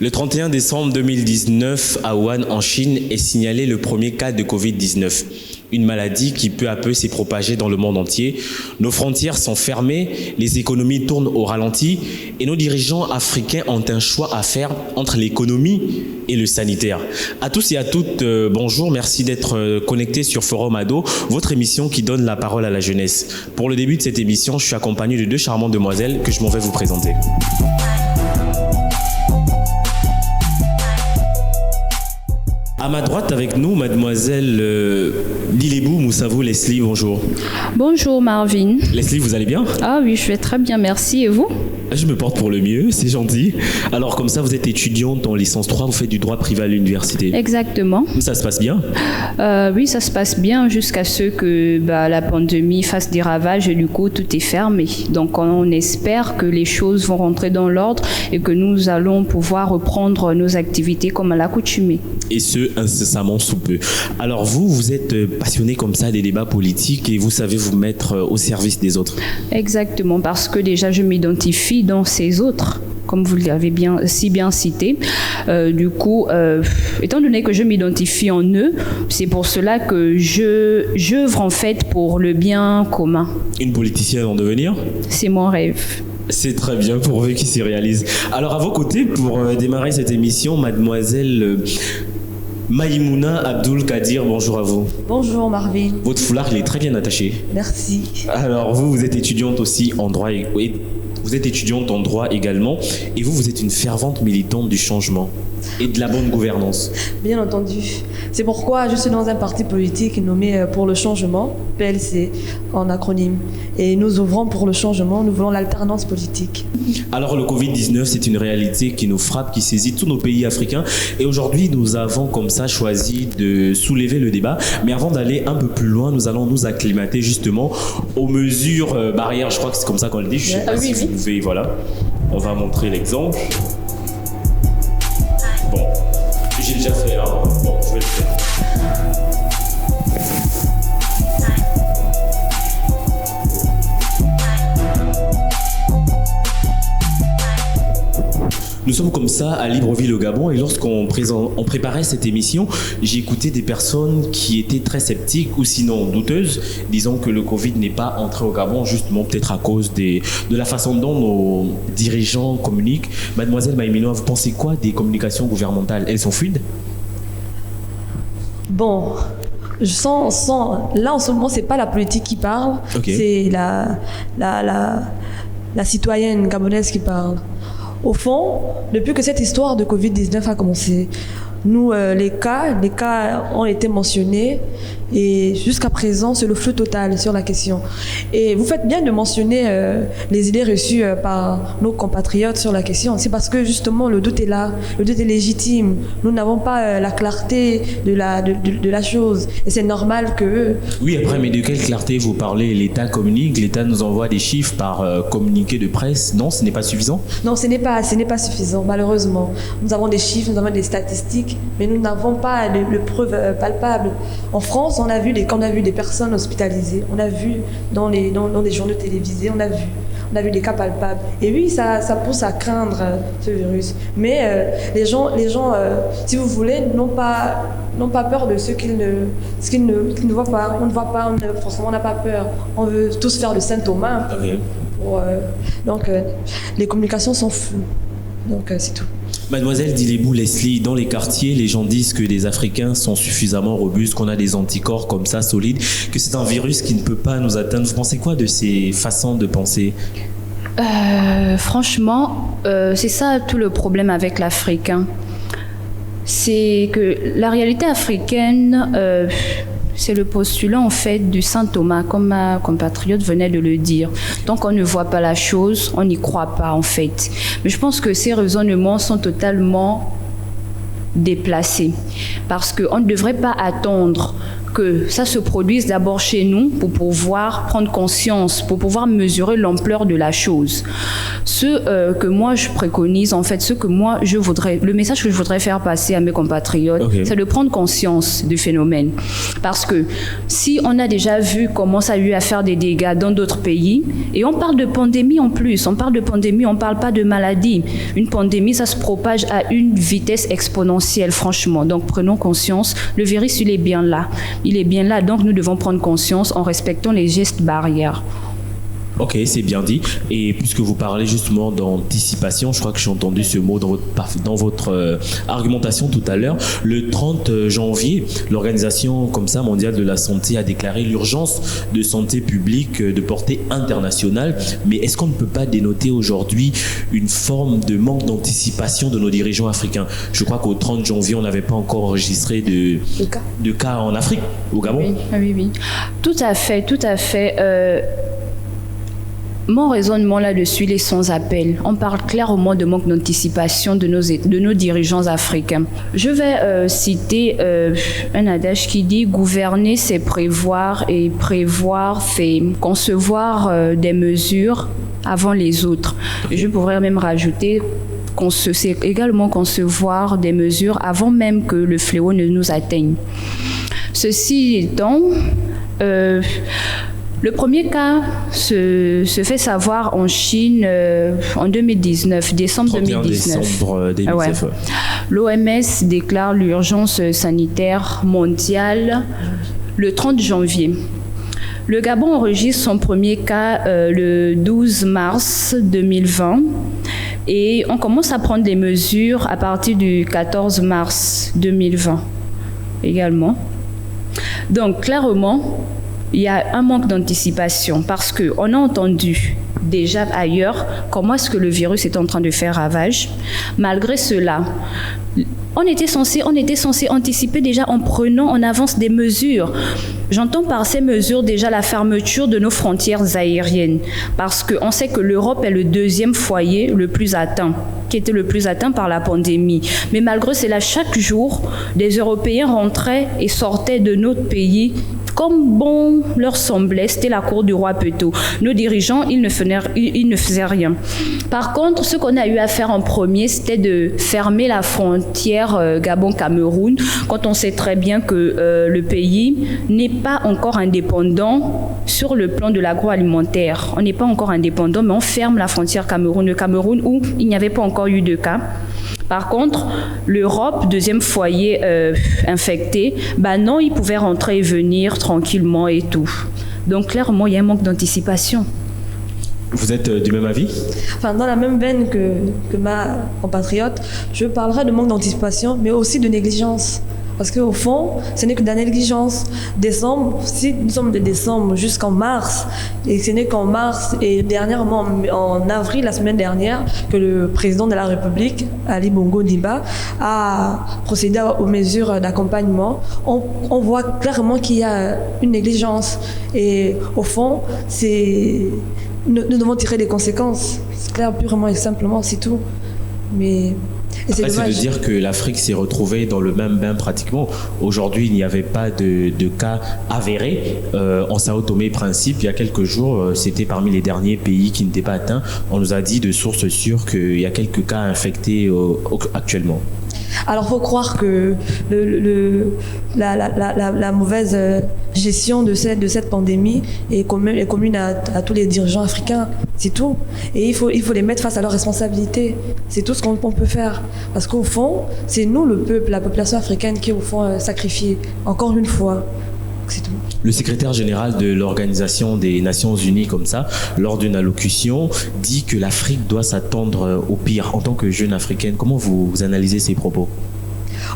Le 31 décembre 2019, à Wuhan, en Chine, est signalé le premier cas de Covid-19. Une maladie qui peu à peu s'est propagée dans le monde entier. Nos frontières sont fermées, les économies tournent au ralenti et nos dirigeants africains ont un choix à faire entre l'économie et le sanitaire. À tous et à toutes, bonjour, merci d'être connectés sur Forum Ado, votre émission qui donne la parole à la jeunesse. Pour le début de cette émission, je suis accompagné de deux charmantes demoiselles que je m'en vais vous présenter. À ma droite avec nous, mademoiselle Dilebou Moussavou Leslie, bonjour. Bonjour Marvin. Leslie, vous allez bien? Ah oui, je vais très bien, merci. Et vous? Je me porte pour le mieux, c'est gentil. Alors comme ça, vous êtes étudiante en licence 3, vous faites du droit privé à l'université. Exactement. Ça se passe bien? Oui, ça se passe bien jusqu'à ce que la pandémie fasse des ravages et du coup tout est fermé. Donc on espère que les choses vont rentrer dans l'ordre et que nous allons pouvoir reprendre nos activités comme à l'accoutumée. Et ce, incessamment sous peu. Alors vous êtes passionné comme ça des débats politiques et vous savez vous mettre au service des autres. Exactement, parce que déjà je m'identifie dans ces autres, comme vous l'avez si bien cité. Du coup, étant donné que je m'identifie en eux, c'est pour cela que j'œuvre en fait pour le bien commun. Une politicienne en devenir? C'est mon rêve. C'est très bien, pourvu qu'il s'y réalise. Alors à vos côtés, pour démarrer cette émission, mademoiselle Maïmouna Abdul Kadir, bonjour à vous. Bonjour Marvin. Votre foulard, il est très bien attaché. Merci. Alors vous êtes étudiante aussi en droit, vous êtes étudiante en droit également, et vous êtes une fervente militante du changement et de la bonne gouvernance. Bien entendu. C'est pourquoi je suis dans un parti politique nommé Pour le changement, PLC en acronyme. Et nous ouvrons pour le changement, nous voulons l'alternance politique. Alors le Covid-19, c'est une réalité qui nous frappe, qui saisit tous nos pays africains. Et aujourd'hui, nous avons comme ça choisi de soulever le débat. Mais avant d'aller un peu plus loin, nous allons nous acclimater justement aux mesures barrières. Je crois que c'est comme ça qu'on le dit. Je sais pas si vous pouvez, voilà. On va montrer l'exemple. Bon, j'ai déjà fait, hein. Bon, je vais le faire. Nous sommes comme ça à Libreville au Gabon et lorsqu'on préparait cette émission, j'ai écouté des personnes qui étaient très sceptiques ou sinon douteuses, disant que le Covid n'est pas entré au Gabon justement peut-être à cause de la façon dont nos dirigeants communiquent. Mademoiselle Maïminoa, vous pensez quoi des communications gouvernementales? Elles sont fluides? Bon, là en ce moment c'est pas la politique qui parle, c'est la citoyenne gabonaise qui parle. Au fond, depuis que cette histoire de Covid-19 a commencé, nous, les cas ont été mentionnés et jusqu'à présent, c'est le flou total sur la question. Et vous faites bien de mentionner les idées reçues par nos compatriotes sur la question. C'est parce que justement, le doute est là, le doute est légitime. Nous n'avons pas la clarté de la chose et c'est normal que... Oui, après, mais de quelle clarté vous parlez? L'État communique, l'État nous envoie des chiffres par communiqué de presse. Non, ce n'est pas suffisant? Non, ce n'est pas suffisant, malheureusement. Nous avons des chiffres, nous avons des statistiques, mais nous n'avons pas de preuves palpables. En France, on a vu des personnes hospitalisées, on a vu dans des journaux télévisés, on a vu des cas palpables. Et oui, ça pousse à craindre ce virus. Mais les gens, si vous voulez, n'ont pas peur de ce qu'ils ne voient pas. On ne voit pas, forcément, on n'a pas peur. On veut tous faire le Saint Thomas. Donc, les communications sont floues. Donc, c'est tout. Mademoiselle Dilebou Leslie, dans les quartiers, les gens disent que les Africains sont suffisamment robustes, qu'on a des anticorps comme ça, solides, que c'est un virus qui ne peut pas nous atteindre. Vous pensez quoi de ces façons de penser? Franchement, c'est ça tout le problème avec l'Africain. C'est que la réalité africaine... c'est le postulat en fait du Saint Thomas, comme ma compatriote venait de le dire. Donc on ne voit pas la chose, on n'y croit pas en fait. Mais je pense que ces raisonnements sont totalement déplacés. Parce qu'on ne devrait pas attendre que ça se produise d'abord chez nous pour pouvoir prendre conscience, pour pouvoir mesurer l'ampleur de la chose. Que moi je préconise, en fait, le message que je voudrais faire passer à mes compatriotes, c'est de prendre conscience du phénomène. Parce que si on a déjà vu comment ça a eu à faire des dégâts dans d'autres pays, et on parle de pandémie en plus, on parle pas de maladie. Une pandémie, ça se propage à une vitesse exponentielle, franchement. Donc prenons conscience, le virus, il est bien là, donc nous devons prendre conscience en respectant les gestes barrières. Ok, c'est bien dit. Et puisque vous parlez justement d'anticipation, je crois que j'ai entendu ce mot dans votre argumentation tout à l'heure. Le 30 janvier, l'Organisation mondiale de la santé a déclaré l'urgence de santé publique de portée internationale. Mais est-ce qu'on ne peut pas dénoter aujourd'hui une forme de manque d'anticipation de nos dirigeants africains? Je crois qu'au 30 janvier, on n'avait pas encore enregistré de cas en Afrique, au Gabon. Oui. Tout à fait. Mon raisonnement là-dessus, il est sans appel. On parle clairement de manque d'anticipation de nos dirigeants africains. Je vais citer un adage qui dit « Gouverner, c'est prévoir et prévoir, c'est concevoir des mesures avant les autres ». Je pourrais même rajouter c'est également concevoir des mesures avant même que le fléau ne nous atteigne. Ceci étant, le premier cas se fait savoir en Chine en 2019, décembre 2019. Décembre 2019. Ouais. L'OMS déclare l'urgence sanitaire mondiale le 30 janvier. Le Gabon enregistre son premier cas le 12 mars 2020 et on commence à prendre des mesures à partir du 14 mars 2020 également. Donc clairement, il y a un manque d'anticipation parce qu'on a entendu déjà ailleurs comment est-ce que le virus est en train de faire ravage. Malgré cela, on était censé anticiper déjà en prenant en avance des mesures. J'entends par ces mesures déjà la fermeture de nos frontières aériennes parce qu'on sait que l'Europe est le deuxième foyer le plus atteint, qui était le plus atteint par la pandémie. Mais malgré cela, chaque jour, des Européens rentraient et sortaient de notre pays comme bon leur semblait, c'était la cour du roi Peto. Nos dirigeants, ils ne faisaient rien. Par contre, ce qu'on a eu à faire en premier, c'était de fermer la frontière Gabon-Cameroun, quand on sait très bien que le pays n'est pas encore indépendant sur le plan de l'agroalimentaire. On n'est pas encore indépendant, mais on ferme la frontière Cameroun. Le Cameroun où il n'y avait pas encore eu de cas. Par contre, l'Europe, deuxième foyer infecté, non, ils pouvaient rentrer et venir tranquillement et tout. Donc clairement, il y a un manque d'anticipation. Vous êtes du même avis? Dans la même veine que ma compatriote, je parlerai de manque d'anticipation, mais aussi de négligence. Parce qu'au fond, ce n'est que de la négligence. Décembre, si nous sommes de décembre jusqu'en mars, et ce n'est qu'en mars et dernièrement, en avril, la semaine dernière, que le président de la République, Ali Bongo Ondimba, a procédé aux mesures d'accompagnement, on voit clairement qu'il y a une négligence. Et au fond, nous devons tirer des conséquences. C'est clair, purement et simplement, c'est tout. Mais... Après, c'est de dire que l'Afrique s'est retrouvée dans le même bain pratiquement. Aujourd'hui, il n'y avait pas de cas avérés. En Sao Tomé et Principe, il y a quelques jours, c'était parmi les derniers pays qui n'étaient pas atteints. On nous a dit de sources sûres qu'il y a quelques cas infectés actuellement. Alors, il faut croire que la mauvaise gestion de cette pandémie est commune à tous les dirigeants africains. C'est tout. Et il faut les mettre face à leurs responsabilités. C'est tout ce qu'on peut faire. Parce qu'au fond, c'est nous, le peuple, la population africaine, qui est au fond sacrifiée. Encore une fois. C'est tout. Le secrétaire général de l'Organisation des Nations Unies, lors d'une allocution, dit que l'Afrique doit s'attendre au pire. En tant que jeune africaine, comment vous analysez ces propos?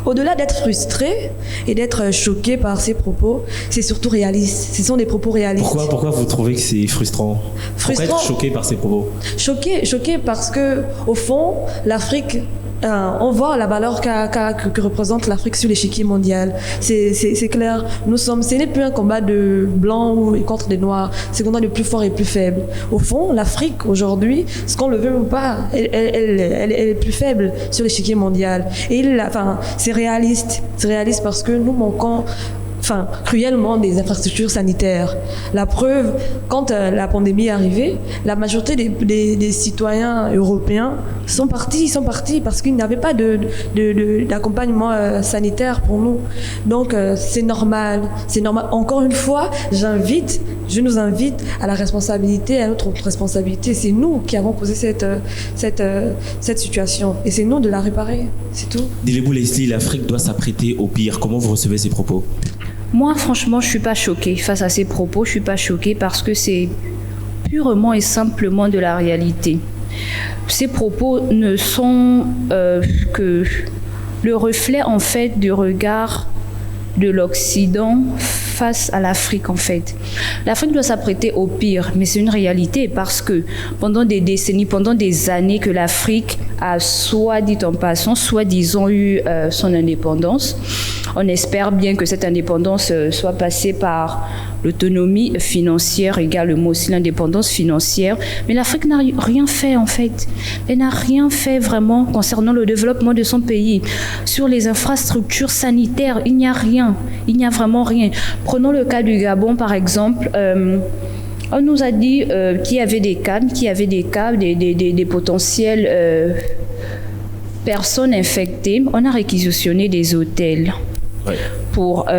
Au-delà d'être frustré et d'être choqué par ces propos, c'est surtout réaliste. Ce sont des propos réalistes. Pourquoi vous trouvez que c'est frustrant? Pourquoi être choqué par ces propos? Choqué parce que, au fond, l'Afrique... on voit la valeur que représente l'Afrique sur l'échiquier mondial. C'est clair. Ce n'est plus un combat de blancs contre des noirs. C'est un combat de plus fort et plus faible. Au fond, l'Afrique, aujourd'hui, ce qu'on le veut ou pas, elle est plus faible sur l'échiquier mondial. Et c'est réaliste. C'est réaliste parce que nous manquons cruellement des infrastructures sanitaires. La preuve, quand la pandémie est arrivée, la majorité des citoyens européens sont partis parce qu'ils n'avaient pas d'accompagnement sanitaire pour nous. Donc c'est normal. Encore une fois, je nous invite à la responsabilité, à notre responsabilité. C'est nous qui avons causé cette situation et c'est nous de la réparer. C'est tout. Dilebou Leslie, l'Afrique doit s'apprêter au pire. Comment vous recevez ces propos? Moi, franchement, je ne suis pas choquée face à ces propos. Je ne suis pas choquée parce que c'est purement et simplement de la réalité. Ces propos ne sont que le reflet, en fait, du regard de l'Occident face à l'Afrique, en fait. L'Afrique doit s'apprêter au pire, mais c'est une réalité parce que pendant des décennies, pendant des années que l'Afrique a, soit dit en passant, soit disons eu son indépendance, on espère bien que cette indépendance soit passée par l'autonomie financière, également aussi l'indépendance financière. Mais l'Afrique n'a rien fait en fait. Elle n'a rien fait vraiment concernant le développement de son pays. Sur les infrastructures sanitaires, il n'y a rien. Il n'y a vraiment rien. Prenons le cas du Gabon par exemple. On nous a dit qu'il y avait des cas, des potentielles personnes infectées. On a réquisitionné des hôtels pour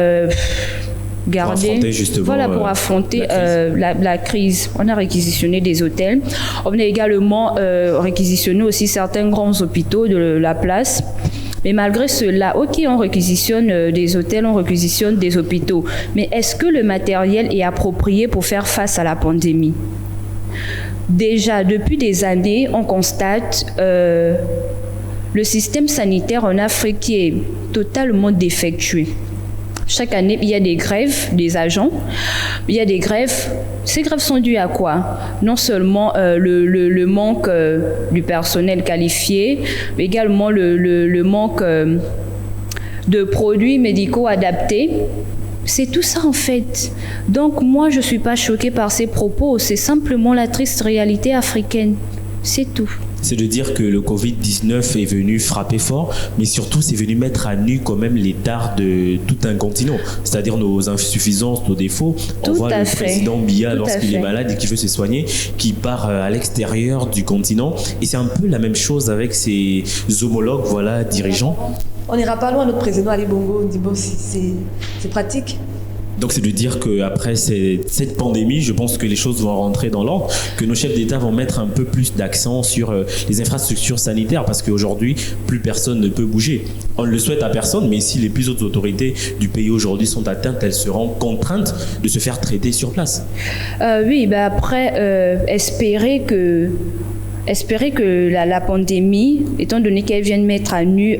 affronter la crise. On a réquisitionné des hôtels. On a également réquisitionné aussi certains grands hôpitaux de la place. Mais malgré cela, ok, on réquisitionne des hôtels, on réquisitionne des hôpitaux. Mais est-ce que le matériel est approprié pour faire face à la pandémie? Déjà, depuis des années, on constate le système sanitaire en Afrique qui est totalement défectueux. Chaque année, il y a des grèves des agents. Il y a des grèves. Ces grèves sont dues à quoi? Non seulement le manque du personnel qualifié, mais également le manque de produits médicaux adaptés. C'est tout ça en fait. Donc moi, je ne suis pas choquée par ces propos. C'est simplement la triste réalité africaine. C'est tout. C'est de dire que le Covid-19 est venu frapper fort, mais surtout c'est venu mettre à nu quand même les tares de tout un continent, c'est-à-dire nos insuffisances, nos défauts. On voit le président Biya, lorsqu'il est malade et qu'il veut se soigner, qui part à l'extérieur du continent. Et c'est un peu la même chose avec ses homologues, dirigeants. On n'ira pas loin, notre président Ali Bongo dit bon, c'est pratique. Donc c'est de dire qu'après cette pandémie, je pense que les choses vont rentrer dans l'ordre, que nos chefs d'État vont mettre un peu plus d'accent sur les infrastructures sanitaires, parce qu'aujourd'hui, plus personne ne peut bouger. On ne le souhaite à personne, mais si les plus hautes autorités du pays aujourd'hui sont atteintes, elles seront contraintes de se faire traiter sur place. Après, espérer que la pandémie, étant donné qu'elle vient de mettre à nu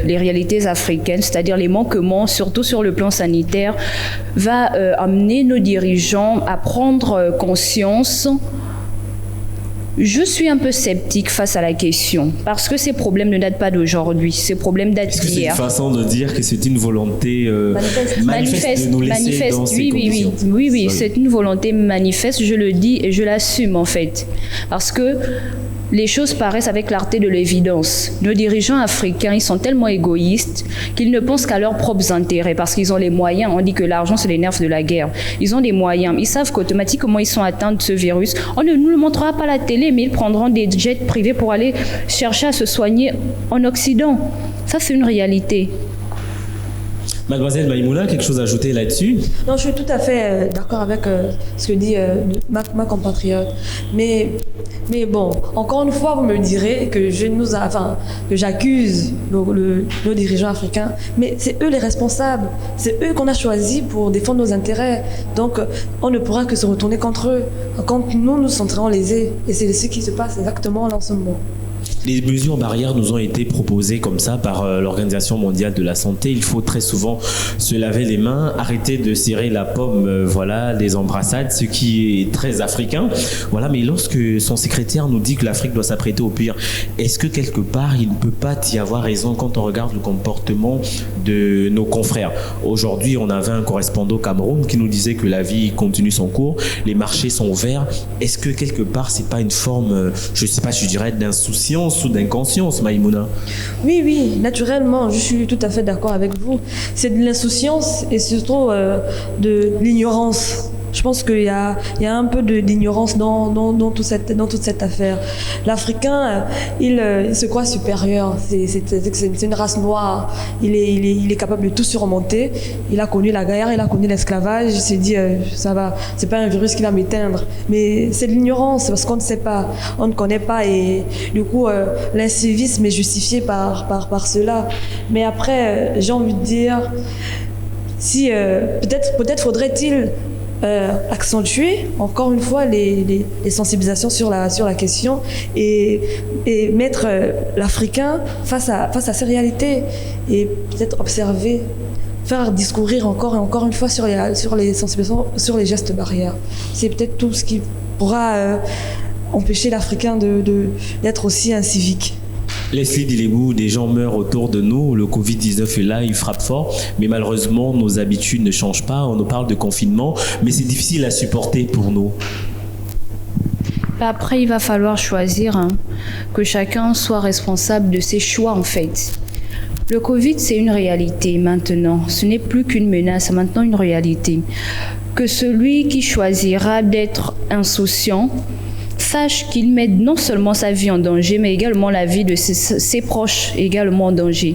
les réalités africaines, c'est-à-dire les manquements, surtout sur le plan sanitaire, va amener nos dirigeants à prendre conscience. Je suis un peu sceptique face à la question, parce que ces problèmes ne datent pas d'aujourd'hui, ces problèmes datent d'hier. Est-ce que c'est une façon de dire que c'est une volonté manifeste de nous laisser dans ces conditions? Oui, c'est une volonté manifeste, je le dis et je l'assume en fait, parce que les choses paraissent avec clarté de l'évidence. Nos dirigeants africains, ils sont tellement égoïstes qu'ils ne pensent qu'à leurs propres intérêts parce qu'ils ont les moyens. On dit que l'argent, c'est les nerfs de la guerre. Ils ont des moyens. Ils savent qu'automatiquement, ils sont atteints de ce virus. On ne nous le montrera pas à la télé, mais ils prendront des jets privés pour aller chercher à se soigner en Occident. Ça, c'est une réalité. Mademoiselle Maïmouna, quelque chose à ajouter là-dessus? Non, je suis tout à fait d'accord avec ce que dit ma compatriote. Mais bon, encore une fois, vous me direz que que j'accuse nos dirigeants africains, mais c'est eux les responsables. C'est eux qu'on a choisis pour défendre nos intérêts. Donc, on ne pourra que se retourner contre eux quand nous sentirons lésés. Et c'est ce qui se passe exactement là en ce moment. Les mesures barrières nous ont été proposées comme ça par l'Organisation mondiale de la santé. Il faut très souvent se laver les mains, arrêter de serrer la pomme, des embrassades, ce qui est très africain. Mais lorsque son secrétaire nous dit que l'Afrique doit s'apprêter au pire, est-ce que quelque part il ne peut pas y avoir raison quand on regarde le comportement de nos confrères? Aujourd'hui, on avait un correspondant au Cameroun qui nous disait que la vie continue son cours, les marchés sont ouverts. Est-ce que quelque part c'est pas une forme, je dirais d'insouciance conscience ou d'inconscience, Maïmouna. Oui, naturellement, je suis tout à fait d'accord avec vous. C'est de l'insouciance et surtout de l'ignorance. Je pense qu'il y a un peu d'ignorance dans toute cette affaire. L'Africain, il se croit supérieur. C'est une race noire. Il est capable de tout surmonter. Il a connu la guerre, il a connu l'esclavage. Il s'est dit, ça va, c'est pas un virus qui va m'éteindre. Mais c'est de l'ignorance parce qu'on ne sait pas, on ne connaît pas. Et du coup, l'incivisme est justifié par cela. Mais après, j'ai envie de dire, si peut-être faudrait-il accentuer encore une fois les sensibilisations sur la question et mettre l'Africain face à ces réalités et peut-être observer, faire discourir encore et encore une fois sur les sensibilisations, sur les gestes barrières. C'est peut-être tout ce qui pourra empêcher l'Africain d'être aussi incivique. Leslie Dilebou, des gens meurent autour de nous, le Covid-19 est là, il frappe fort, mais malheureusement nos habitudes ne changent pas, on nous parle de confinement, mais c'est difficile à supporter pour nous. Après, il va falloir choisir, que chacun soit responsable de ses choix en fait. Le Covid, c'est une réalité maintenant, ce n'est plus qu'une menace, c'est maintenant une réalité. Que celui qui choisira d'être insouciant sache qu'il met non seulement sa vie en danger, mais également la vie de ses proches également en danger.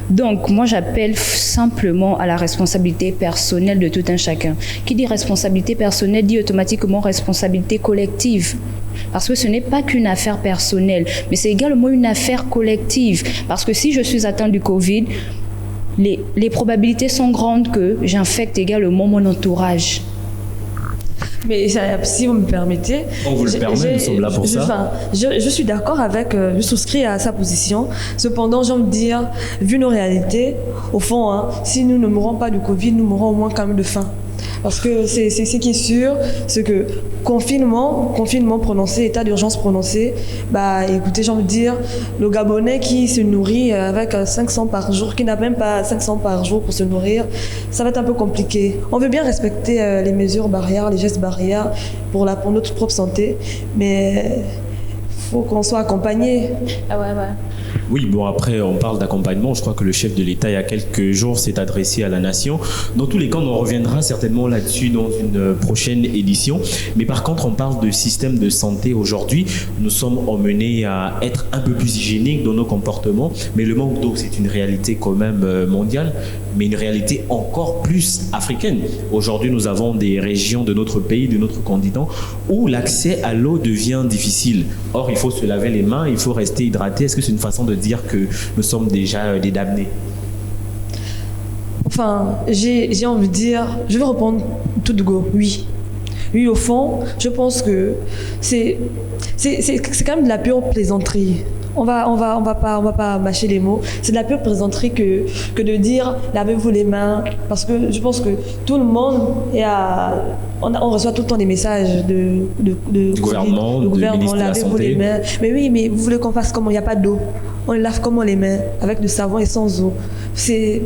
Donc, moi, j'appelle simplement à la responsabilité personnelle de tout un chacun. Qui dit responsabilité personnelle dit automatiquement responsabilité collective. Parce que ce n'est pas qu'une affaire personnelle, mais c'est également une affaire collective. Parce que si je suis atteint du Covid, les probabilités sont grandes que j'infecte également mon entourage. Mais si vous me permettez... On vous le permet, nous sommes là pour ça. Je suis d'accord je souscris à sa position. Cependant, j'ai envie de dire, vu nos réalités, au fond, si nous ne mourons pas du Covid, nous mourrons au moins quand même de faim. Parce que c'est ce qui est sûr, c'est que confinement prononcé, état d'urgence prononcé, écoutez, j'ai envie de dire, le Gabonais qui se nourrit avec 500 par jour, qui n'a même pas 500 par jour pour se nourrir, ça va être un peu compliqué. On veut bien respecter les mesures barrières, les gestes barrières pour notre propre santé, mais il faut qu'on soit accompagné. Ah ouais. Oui, bon, après, on parle d'accompagnement. Je crois que le chef de l'État, il y a quelques jours, s'est adressé à la nation. Dans tous les cas, on reviendra certainement là-dessus dans une prochaine édition. Mais par contre, on parle de système de santé aujourd'hui. Nous sommes emmenés à être un peu plus hygiéniques dans nos comportements. Mais le manque d'eau, c'est une réalité quand même mondiale, mais une réalité encore plus africaine. Aujourd'hui, nous avons des régions de notre pays, de notre continent, où l'accès à l'eau devient difficile. Or, il faut se laver les mains, il faut rester hydraté. Est-ce que c'est une façon de dire que nous sommes déjà des damnés? Enfin, j'ai envie de dire, je vais répondre tout de go, oui. Oui, au fond, je pense que c'est quand même de la pure plaisanterie. On va pas mâcher les mots. C'est de la pure plaisanterie que de dire lavez-vous les mains, parce que je pense que tout le monde on reçoit tout le temps des messages du gouvernement, lavez-vous les mains. Mais oui, mais vous voulez qu'on fasse comment? Il n'y a pas d'eau. On lave comment les mains? Avec du savon et sans eau. J'ai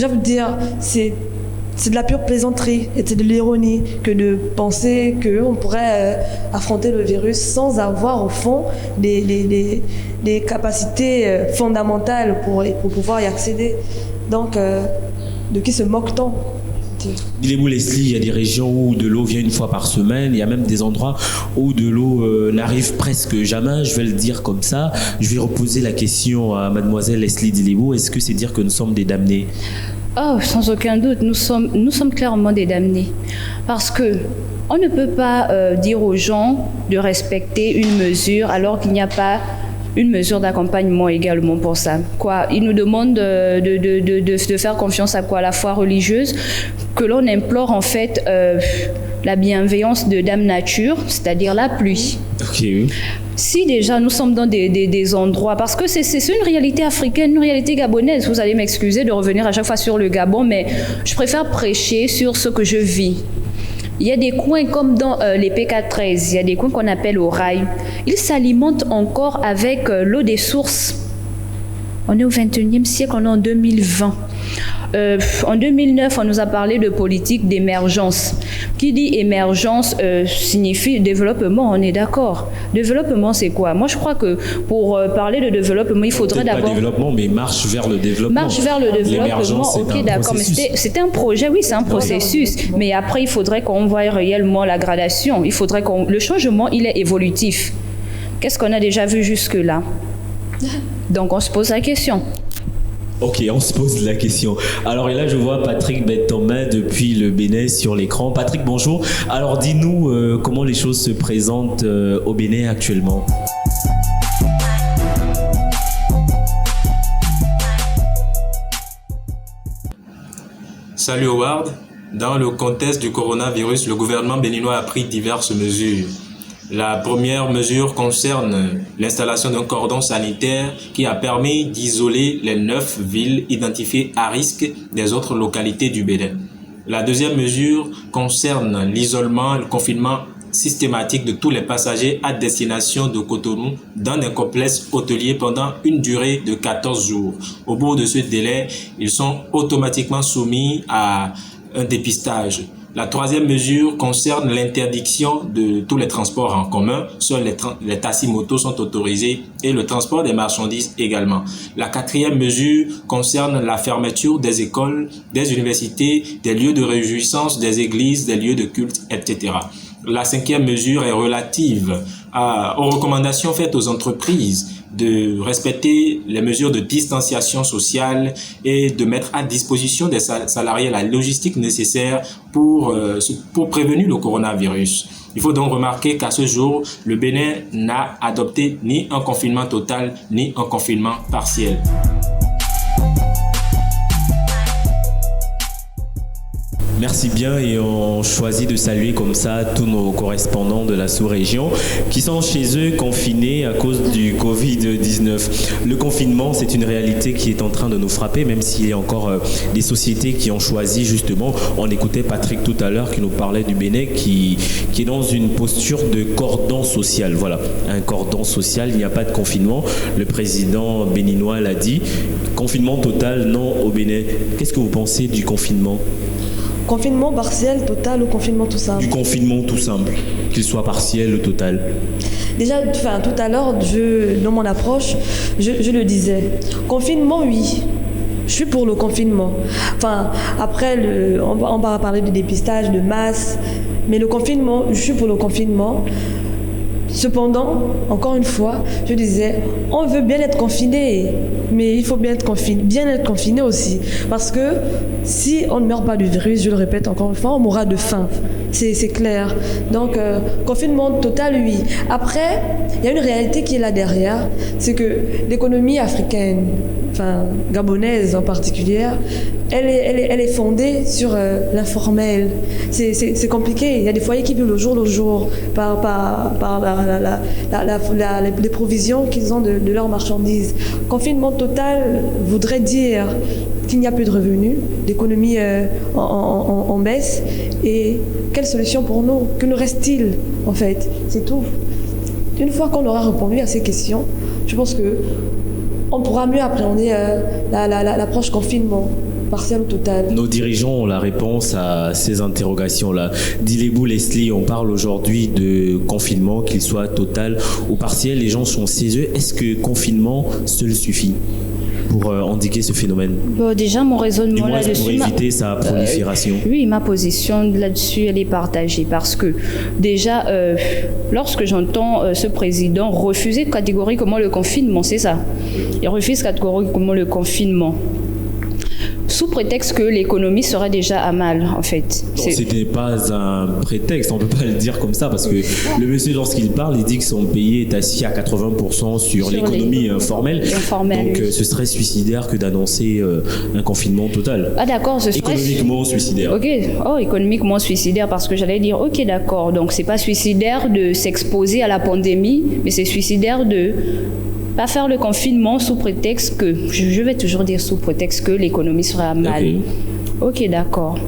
envie de dire, c'est de la pure plaisanterie et c'est de l'ironie que de penser qu'on pourrait affronter le virus sans avoir au fond des capacités fondamentales pour pouvoir y accéder. Donc, de qui se moque-t-on? Dilebou Leslie, il y a des régions où de l'eau vient une fois par semaine, il y a même des endroits où de l'eau n'arrive presque jamais, je vais le dire comme ça. Je vais reposer la question à mademoiselle Leslie Dilebou, est-ce que c'est dire que nous sommes des damnés? Oh, sans aucun doute, nous sommes clairement des damnés. Parce que on ne peut pas dire aux gens de respecter une mesure alors qu'il n'y a pas une mesure d'accompagnement également pour ça. Ils nous demandent de faire confiance à quoi? À la foi religieuse, que l'on implore en fait la bienveillance de Dame Nature, c'est-à-dire la pluie. Ok, oui. Si déjà nous sommes dans des endroits, parce que c'est une réalité africaine, une réalité gabonaise, vous allez m'excuser de revenir à chaque fois sur le Gabon, mais je préfère prêcher sur ce que je vis. Il y a des coins comme dans les PK13, il y a des coins qu'on appelle au rail. Ils s'alimentent encore avec l'eau des sources. On est au 21e siècle, on est en 2020. En 2009, on nous a parlé de politique d'émergence. Qui dit émergence signifie développement, on est d'accord. Développement, c'est quoi? Moi, je crois que pour parler de développement, il faudrait d'abord... Pas développement, mais marche vers le développement. Marche vers le développement, ok, d'accord. Mais c'était un projet, oui, c'est un processus. Mais après, il faudrait qu'on voie réellement la gradation. Il faudrait le changement, il est évolutif. Qu'est-ce qu'on a déjà vu jusque-là? Donc, on se pose la question. Ok, on se pose la question. Alors, et là, je vois Patrick Bentomain depuis le Bénin sur l'écran. Patrick, bonjour. Alors, dis-nous comment les choses se présentent au Bénin actuellement. Salut Howard. Dans le contexte du coronavirus, le gouvernement béninois a pris diverses mesures. La première mesure concerne l'installation d'un cordon sanitaire qui a permis d'isoler les 9 villes identifiées à risque des autres localités du Bénin. La deuxième mesure concerne l'isolement et le confinement systématique de tous les passagers à destination de Cotonou dans un complexe hôtelier pendant une durée de 14 jours. Au bout de ce délai, ils sont automatiquement soumis à un dépistage. La troisième mesure concerne l'interdiction de tous les transports en commun. Seuls les taxis-motos sont autorisés et le transport des marchandises également. La quatrième mesure concerne la fermeture des écoles, des universités, des lieux de réjouissance, des églises, des lieux de culte, etc. La cinquième mesure est relative aux recommandations faites aux entreprises de respecter les mesures de distanciation sociale et de mettre à disposition des salariés la logistique nécessaire pour prévenir le coronavirus. Il faut donc remarquer qu'à ce jour, le Bénin n'a adopté ni un confinement total ni un confinement partiel. Merci bien et on choisit de saluer comme ça tous nos correspondants de la sous-région qui sont chez eux confinés à cause du Covid-19. Le confinement, c'est une réalité qui est en train de nous frapper, même s'il y a encore des sociétés qui ont choisi justement, on écoutait Patrick tout à l'heure qui nous parlait du Bénin qui est dans une posture de cordon social. Voilà, un cordon social, il n'y a pas de confinement. Le président béninois l'a dit, confinement total, non au Bénin. Qu'est-ce que vous pensez du confinement ? Confinement partiel, total ou confinement tout simple? Du confinement tout simple, qu'il soit partiel ou total. Déjà, tout à l'heure, dans mon approche, je le disais. Confinement, oui. Je suis pour le confinement. Après, on va parler de dépistage, de masse. Mais le confinement, je suis pour le confinement. Cependant, encore une fois, je disais, on veut bien être confiné, mais il faut bien être confiné aussi. Parce que si on ne meurt pas du virus, je le répète encore une fois, on mourra de faim. C'est clair. Donc, confinement total, oui. Après, il y a une réalité qui est là derrière, c'est que l'économie africaine, gabonaise en particulier, elle est fondée sur l'informel. C'est compliqué. Il y a des foyers qui vivent le jour par les provisions qu'ils ont de leurs marchandises. Confinement total voudrait dire qu'il n'y a plus de revenus, l'économie en baisse. Et quelle solution pour nous? Que nous reste-t-il en fait? C'est tout. Une fois qu'on aura répondu à ces questions, je pense que on pourra mieux appréhender l'approche confinement, partiel ou total. Nos dirigeants ont la réponse à ces interrogations-là. Dilebou Leslie, on parle aujourd'hui de confinement, qu'il soit total ou partiel. Les gens sont chez eux. Est-ce que confinement seul suffit pour endiguer ce phénomène? Déjà, mon raisonnement là-dessus... pour éviter sa prolifération. Oui, ma position là-dessus, elle est partagée. Parce que, déjà, lorsque j'entends ce président refuser catégoriquement le confinement, c'est ça. Il refuse catégoriquement le confinement. Sous prétexte que l'économie serait déjà à mal, en fait. Ce n'est pas un prétexte, on ne peut pas le dire comme ça, parce que le monsieur, lorsqu'il parle, il dit que son pays est assis à 80% sur l'économie informelle. Donc, ce serait suicidaire que d'annoncer un confinement total. Ah d'accord, ce serait... Économiquement suicidaire. Ok, économiquement suicidaire, parce que j'allais dire, ok, d'accord, donc c'est pas suicidaire de s'exposer à la pandémie, mais c'est suicidaire de... pas faire le confinement sous prétexte que, je vais toujours dire sous prétexte que l'économie sera mal. Ok, d'accord.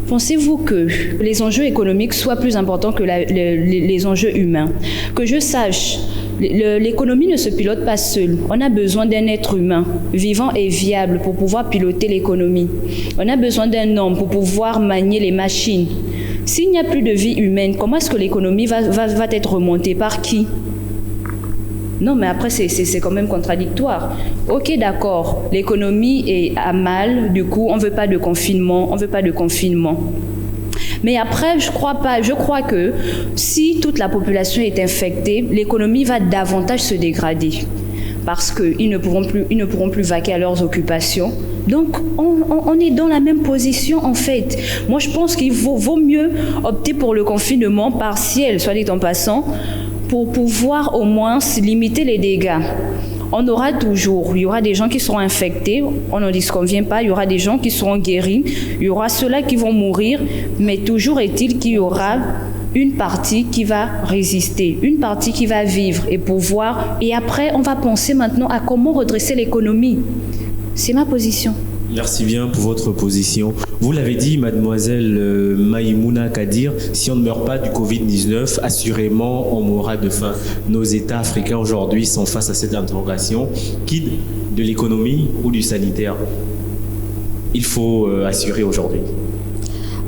Pensez-vous que les enjeux économiques soient plus importants que les enjeux humains? Que je sache, L'économie ne se pilote pas seule. On a besoin d'un être humain, vivant et viable, pour pouvoir piloter l'économie. On a besoin d'un homme pour pouvoir manier les machines. S'il n'y a plus de vie humaine, comment est-ce que l'économie va être remontée? Par qui? Non, mais après, c'est quand même contradictoire. Ok, d'accord, l'économie est à mal, du coup, on ne veut pas de confinement, Mais après, je crois que si toute la population est infectée, l'économie va davantage se dégrader parce qu'ils ne pourront plus vaquer à leurs occupations. Donc, on est dans la même position, en fait. Moi, je pense qu'il vaut mieux opter pour le confinement partiel, soit dit en passant, pour pouvoir au moins limiter les dégâts. Il y aura des gens qui seront infectés, on n'en disconvient pas, il y aura des gens qui seront guéris, il y aura ceux-là qui vont mourir, mais toujours est-il qu'il y aura une partie qui va résister, une partie qui va vivre et après on va penser maintenant à comment redresser l'économie. C'est ma position. Merci bien pour votre position. Vous l'avez dit, mademoiselle Maïmouna Kadir, si on ne meurt pas du Covid-19, assurément, on mourra de faim. Nos États africains aujourd'hui sont face à cette interrogation. Quid de l'économie ou du sanitaire? Il faut assurer aujourd'hui.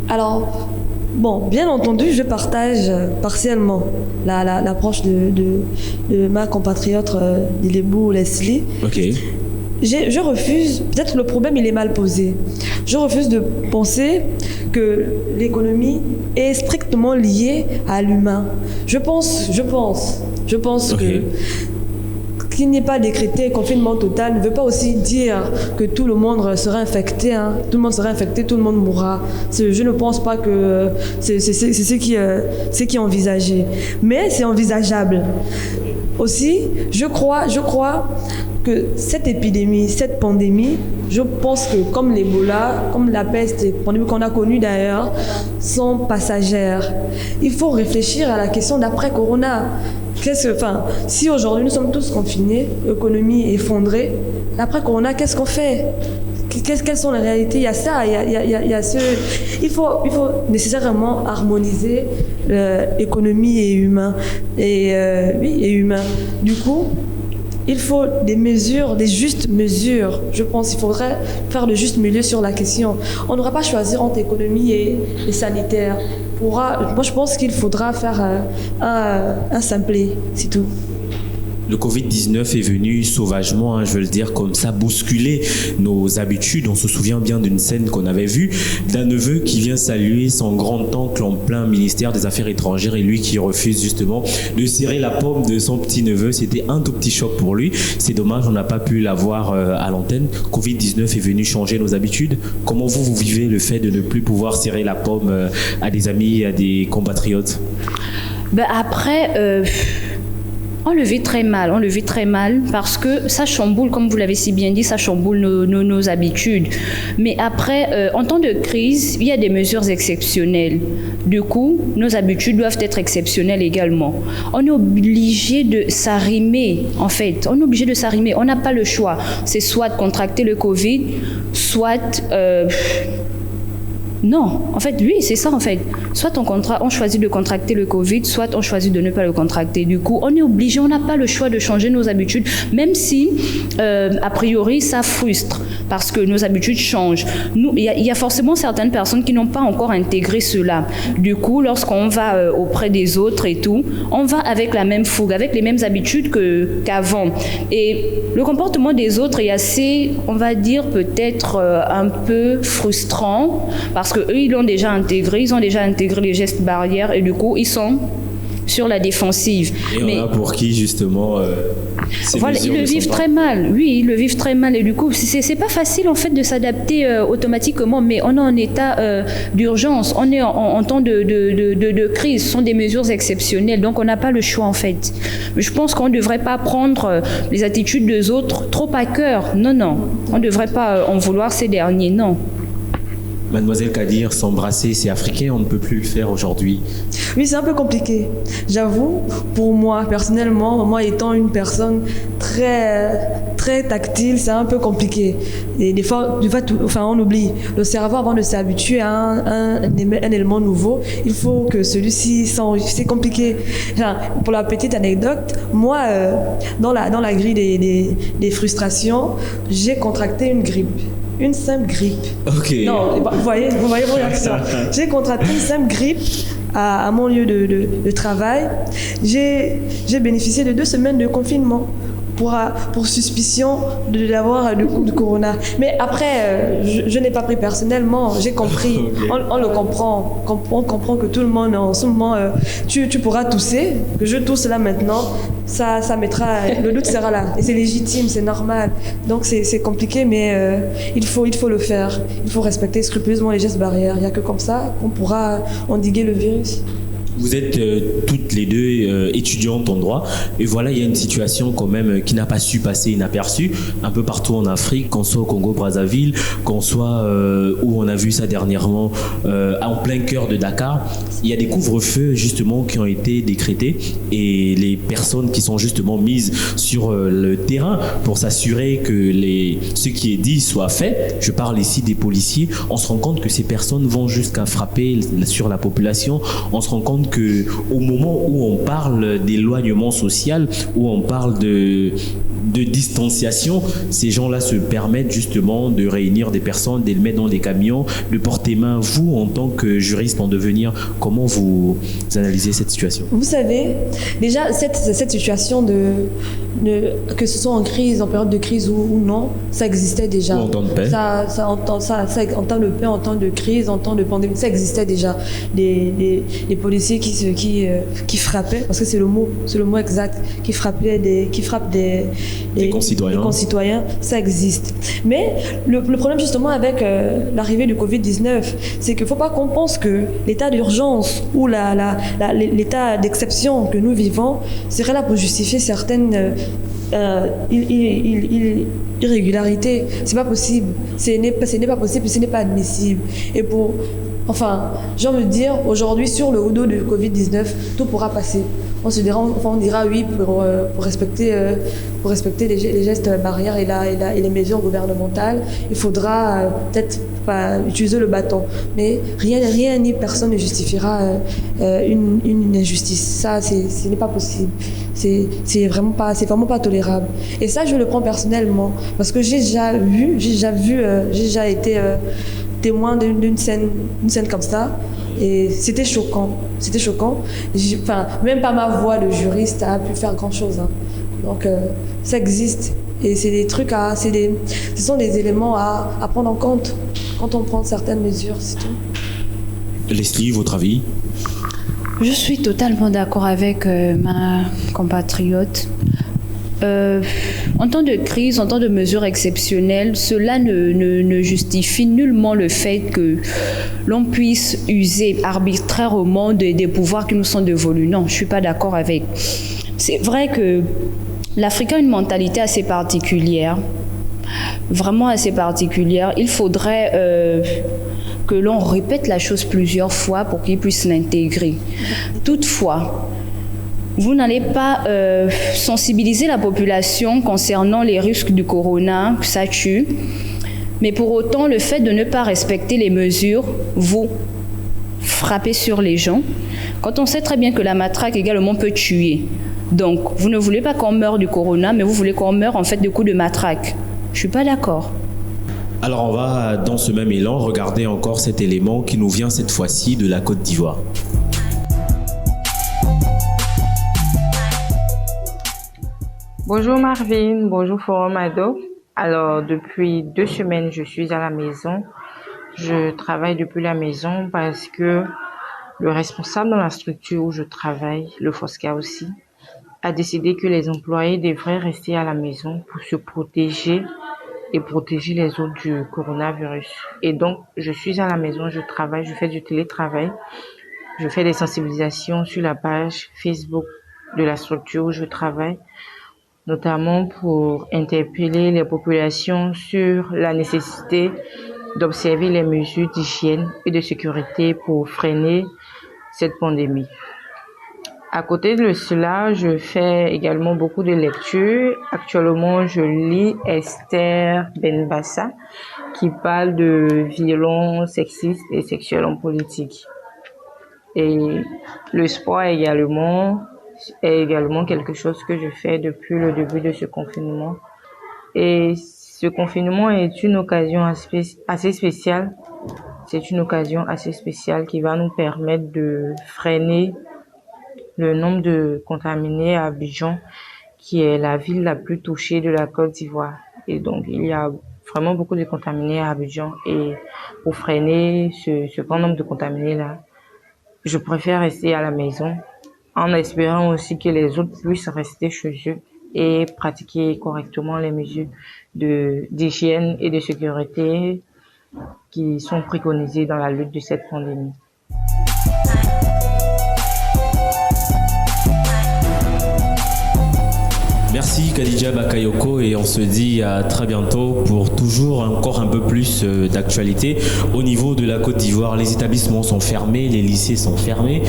Alors, bon, bien entendu, je partage partiellement l'approche de ma compatriote Dilebou Leslie. Ok. Je refuse, peut-être le problème il est mal posé, je refuse de penser que l'économie est strictement liée à l'humain. Je pense Okay. qu'il n'est pas décrété confinement total ne veut pas aussi dire que tout le monde sera infecté, hein. Tout le monde sera infecté, tout le monde mourra. Je ne pense pas que c'est ce qui est envisagé. Mais c'est envisageable. Aussi, je crois que cette épidémie, cette pandémie, je pense que comme l'Ebola, comme la peste, les pandémies qu'on a connues d'ailleurs, sont passagères. Il faut réfléchir à la question d'après-corona. Si aujourd'hui nous sommes tous confinés, l'économie est effondrée, l'après-corona, qu'est-ce qu'on fait? Quelles sont les réalités? Il y a ça, il faut nécessairement harmoniser économie et humain. Et humain. Du coup, il faut des justes mesures. Je pense qu'il faudrait faire le juste milieu sur la question. On n'aura pas choisi entre économie et sanitaire. Moi, je pense qu'il faudra faire un simplé, c'est tout. Le Covid-19 est venu sauvagement, je veux le dire comme ça, bousculer nos habitudes. On se souvient bien d'une scène qu'on avait vue, d'un neveu qui vient saluer son grand-oncle en plein ministère des Affaires étrangères et lui qui refuse justement de serrer la paume de son petit-neveu. C'était un tout petit choc pour lui. C'est dommage, on n'a pas pu l'avoir à l'antenne. Covid-19 est venu changer nos habitudes. Comment vous vivez le fait de ne plus pouvoir serrer la paume à des amis, à des compatriotes? Après... On le vit très mal parce que ça chamboule, comme vous l'avez si bien dit, ça chamboule nos habitudes. Mais après, en temps de crise, il y a des mesures exceptionnelles. Du coup, nos habitudes doivent être exceptionnelles également. On est obligé de s'arrimer, en fait. On n'a pas le choix. C'est soit de contracter le Covid, soit... Non, en fait, oui, c'est ça en fait. Soit on choisit de contracter le Covid, soit on choisit de ne pas le contracter. Du coup, on est obligé, on n'a pas le choix de changer nos habitudes, même si, a priori, ça frustre, parce que nos habitudes changent. Il y a forcément certaines personnes qui n'ont pas encore intégré cela. Du coup, lorsqu'on va auprès des autres et tout, on va avec la même fougue, avec les mêmes habitudes qu'avant. Et le comportement des autres est assez, on va dire, peut-être un peu frustrant, parce qu'eux, ils ont déjà intégré les gestes barrières et du coup, ils sont sur la défensive. Et on a pour qui, justement, voilà, ils le vivent très mal. Oui, ils le vivent très mal. Et du coup, c'est pas facile, en fait, de s'adapter automatiquement, mais on est en état d'urgence. On est en temps de crise. Ce sont des mesures exceptionnelles. Donc, on n'a pas le choix, en fait. Mais je pense qu'on ne devrait pas prendre les attitudes des autres trop à cœur. Non. On ne devrait pas en vouloir ces derniers. Non. Mademoiselle Kadir, s'embrasser, c'est africain, on ne peut plus le faire aujourd'hui. Oui, c'est un peu compliqué. J'avoue, pour moi, personnellement, moi étant une personne très tactile, c'est un peu compliqué. Et des fois, on oublie. Le cerveau, avant de s'habituer à un élément nouveau, il faut que celui-ci s'enrichisse. C'est compliqué. Enfin, pour la petite anecdote, moi, dans la grille des frustrations, j'ai contracté une grippe. Une simple grippe. Ok. Non, vous voyez vos réactions. J'ai contracté une simple grippe à mon lieu de travail. J'ai bénéficié de 2 semaines de confinement pour suspicion d'avoir le coup de corona. Mais après, je n'ai pas pris personnellement, j'ai compris, okay. On le comprend, on comprend que tout le monde en ce moment, tu pourras tousser, que je tousse là maintenant, ça mettra, le doute sera là. Et c'est légitime, c'est normal. Donc c'est compliqué, mais il faut le faire. Il faut respecter scrupuleusement les gestes barrières. Il n'y a que comme ça qu'on pourra endiguer le virus. Vous êtes toutes les deux étudiantes en droit et voilà, il y a une situation quand même qui n'a pas su passer inaperçue un peu partout en Afrique, qu'on soit au Congo-Brazzaville, qu'on soit où on a vu ça dernièrement en plein cœur de Dakar. Il y a des couvre-feux justement qui ont été décrétés et les personnes qui sont justement mises sur le terrain pour s'assurer que ce qui est dit soit fait, je parle ici des policiers, on se rend compte que ces personnes vont jusqu'à frapper sur la population, on se rend compte que au moment où on parle d'éloignement social, où on parle de distanciation, ces gens-là se permettent justement de réunir des personnes, de les mettre dans des camions, de porter main. Vous, en tant que juriste en devenir, comment vous analysez cette situation? Vous savez, déjà, cette situation que ce soit en crise, en période de crise ou non, ça existait déjà. Ou en temps de paix. En temps de paix, en temps de crise, en temps de pandémie, ça existait déjà. Les policiers qui frappaient, parce que c'est le mot exact, qui frappent des concitoyens, ça existe. Mais le problème justement avec l'arrivée du Covid-19, c'est qu'il ne faut pas qu'on pense que l'état d'urgence ou l'état d'exception que nous vivons serait là pour justifier certaines irrégularités. C'est pas possible. Ce n'est pas possible, ce n'est pas admissible. Et j'ai envie de dire, aujourd'hui, sur le dos du Covid-19, tout pourra passer. On dira oui pour respecter les gestes barrières et les mesures gouvernementales. Il faudra peut-être pas utiliser le bâton. Mais rien ni personne ne justifiera une injustice. Ça, ce n'est pas possible. C'est vraiment pas tolérable. Et ça, je le prends personnellement. Parce que j'ai déjà été témoin d'une scène comme ça. Et c'était choquant. Même pas ma voix de juriste a pu faire grand-chose. Hein. Donc, ça existe. Et c'est des trucs ce sont des éléments à prendre en compte quand on prend certaines mesures, c'est tout. Leslie, votre avis? Je suis totalement d'accord avec ma compatriote. En temps de crise, en temps de mesures exceptionnelles, cela ne justifie nullement le fait que l'on puisse user arbitrairement des pouvoirs qui nous sont dévolus. Non, je ne suis pas d'accord avec. C'est vrai que l'Afrique a une mentalité assez particulière, vraiment assez particulière. Il faudrait que l'on répète la chose plusieurs fois pour qu'ils puissent l'intégrer. Toutefois, vous n'allez pas sensibiliser la population concernant les risques du corona, que ça tue. Mais pour autant, le fait de ne pas respecter les mesures, vous frappez sur les gens. Quand on sait très bien que la matraque également peut tuer. Donc, vous ne voulez pas qu'on meure du corona, mais vous voulez qu'on meure en fait de coups de matraque. Je ne suis pas d'accord. Alors, on va, dans ce même élan, regarder encore cet élément qui nous vient cette fois-ci de la Côte d'Ivoire. Bonjour Marvin, bonjour Forum Ado. Alors, depuis 2 semaines, je suis à la maison. Je travaille depuis la maison parce que le responsable dans la structure où je travaille, le FOSCA aussi, a décidé que les employés devraient rester à la maison pour se protéger et protéger les autres du coronavirus. Et donc, je suis à la maison, je travaille, je fais du télétravail. Je fais des sensibilisations sur la page Facebook de la structure où je travaille, notamment pour interpeller les populations sur la nécessité d'observer les mesures d'hygiène et de sécurité pour freiner cette pandémie. À côté de cela, je fais également beaucoup de lectures. Actuellement, je lis Esther Benbassa qui parle de violences sexistes et sexuelles en politique. Et le sport est également quelque chose que je fais depuis le début de ce confinement. Et ce confinement est une occasion assez spéciale. C'est une occasion assez spéciale qui va nous permettre de freiner le nombre de contaminés à Abidjan, qui est la ville la plus touchée de la Côte d'Ivoire. Et donc, il y a vraiment beaucoup de contaminés à Abidjan. Et pour freiner ce grand nombre de contaminés-là, je préfère rester à la maison, en espérant aussi que les autres puissent rester chez eux et pratiquer correctement les mesures d'hygiène et de sécurité qui sont préconisées dans la lutte de cette pandémie. Merci Khadija Bakayoko et on se dit à très bientôt pour toujours encore un peu plus d'actualité. Au niveau de la Côte d'Ivoire, les établissements sont fermés, les lycées sont fermés,